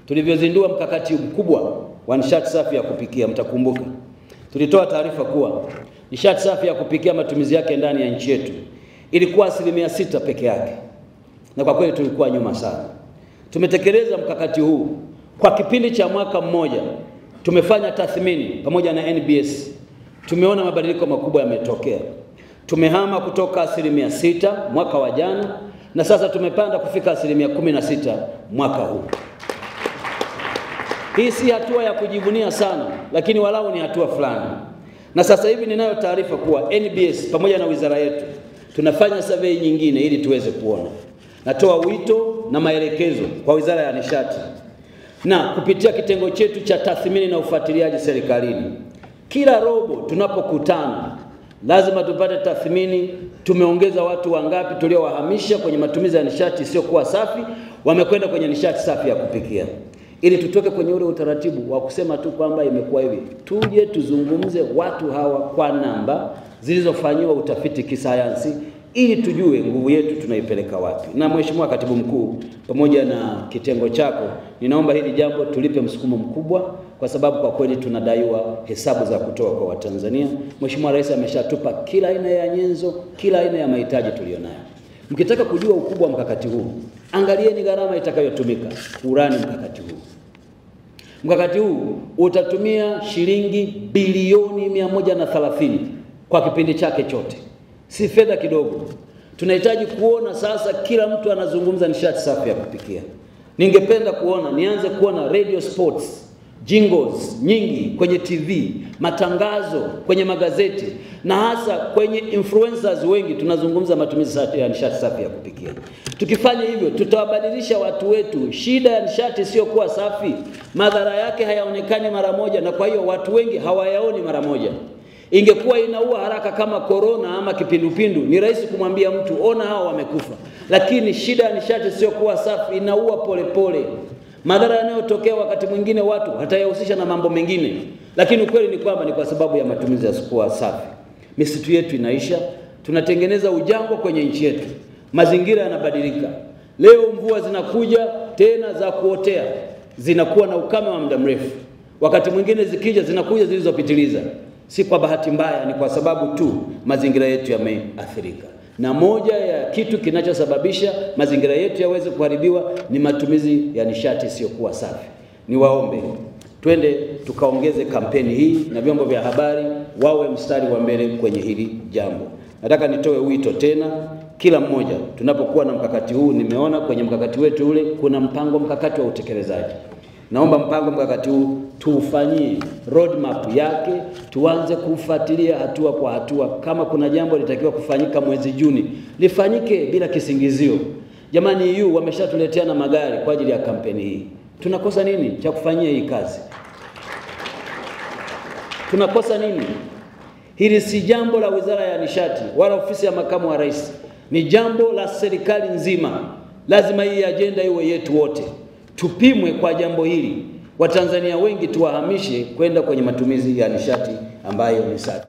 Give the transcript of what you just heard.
tulivyozindua mkakati mkubwa wa nishati safi ya kupikia, mtakumbuka tulitoa taarifa kuwa nishati safi ya kupikia matumizi yake ndani ya nchi yetu ilikuwa 6% peke yake, na kwa kweli tulikuwa nyuma sana. Tumetekeleza mkakati huu kwa kipindi cha mwaka mmoja. Tumefanya tathmini pamoja na NBS, tumeona mabadiliko makubwa yametokea. Tumehama kutoka 6% mwaka wa jana, na sasa tumepanda kufika 16% mwaka huu. Hii si hatua ya kujivunia sana, lakini walau ni hatua fulani. Na sasa hivi ninayo taarifa kuwa NBS pamoja na wizara yetu tunafanya survey nyingine ili tuweze kuona. Natoa wito na maelekezo kwa Wizara ya Nishati na kupitia kitengo chetu cha tathmini na ufuatiliaji serikalini, kila robo tunapokutana lazima tupate tathmini, tumeongeza watu wangapi tuliowahamisha kwenye matumizi ya nishati isiyokuwa safi wamekwenda kwenye nishati safi ya kupikia, ili tutoke kwenye ule utaratibu wa kusema tu kwamba imekuwa hivi. Tuje tuzungumze watu hawa kwa namba zilizofanywa utafiti kisayansi, ili tujue nguvu yetu tunaipeleka wapi. Na Mheshimiwa Katibu Mkuu pamoja na kitengo chako, ninaomba hili jambo tulipe msukumo mkubwa, kwa sababu kwa kweli tunadaiwa hesabu za kutoa kwa Watanzania. Mheshimiwa Rais ameshatupa kila aina ya nyenzo, kila aina ya mahitaji tulionayo. Mkitaka kujua ukubwa wa mkakati huu, angalieni gharama itakayotumika urani mkakati huu. Mkakati huu utatumia shilingi bilioni 130 kwa kipindi chake chote. Si fedha kidogo. Tunahitaji kuona sasa kila mtu anazungumza nishati safi ya kupikia. Ningependa nianze kuona radio sports, jingles nyingi kwenye TV, matangazo kwenye magazeti, na hasa kwenye influencers wengi tunazungumza matumizi ya nishati safi ya kupikia. Tukifanya hivyo tutawabadilisha watu wetu. Shida ya nishati sio kuwa safi, madhara yake hayaonekani mara moja, na kwa hiyo watu wengi hawayaoni mara moja. Ingekuwa inaua haraka kama corona ama kipindupindu, ni rahisi kumwambia mtu ona hao wamekufa. Lakini shida ya nishati sio kuwa safi, inaua polepole. Madhara yanayotokea wakati mwingine watu hatayahusisha na mambo mengine, lakini ukweli ni kwamba ni kwa sababu ya matumizi yasiyokuwa safi. Misitu yetu inaisha, tunatengeneza ujangwa kwenye nchi yetu. Mazingira yanabadilika. Leo mvua zinakuja tena za kuotea, zinakuwa na ukame wa muda mrefu. Wakati mwingine zikija zinakuja zilizopitiliza. Si kwa bahati mbaya, ni kwa sababu tu mazingira yetu yameathirika. Na moja ya kitu kinachosababisha mazingira yetu yaweze kuharibiwa ni matumizi ya nishati isiyokuwa safi. Niwaombe twende tukaongeze kampeni hii, na vyombo vya habari wawe mstari wa mbele kwenye hili jambo. Nataka nitoe wito tena, kila mmoja tunapokuwa na mkakati huu, nimeona kwenye mkakati wetu ule kuna mkakati wa utekelezaji. Naomba mkakati huu tuufanyie roadmap yake, tuanze kufuatilia hatua kwa hatua. Kama kuna jambo litakiwa kufanyika mwezi Juni, lifanyike bila kisingizio. Jamani, wameshatuletea na magari kwa ajili ya kampeni hii. Tunakosa nini cha kufanyia hii kazi? Tunakosa nini? Hili si jambo la Wizara ya Nishati wala ofisi ya Makamu wa Rais. Ni jambo la serikali nzima. Lazima hii ajenda iwe yetu wote. Tupimwe kwa jambo hili. Watanzania wengi tuwahamishe kwenda kwenye matumizi ya nishati ambayo ni safi.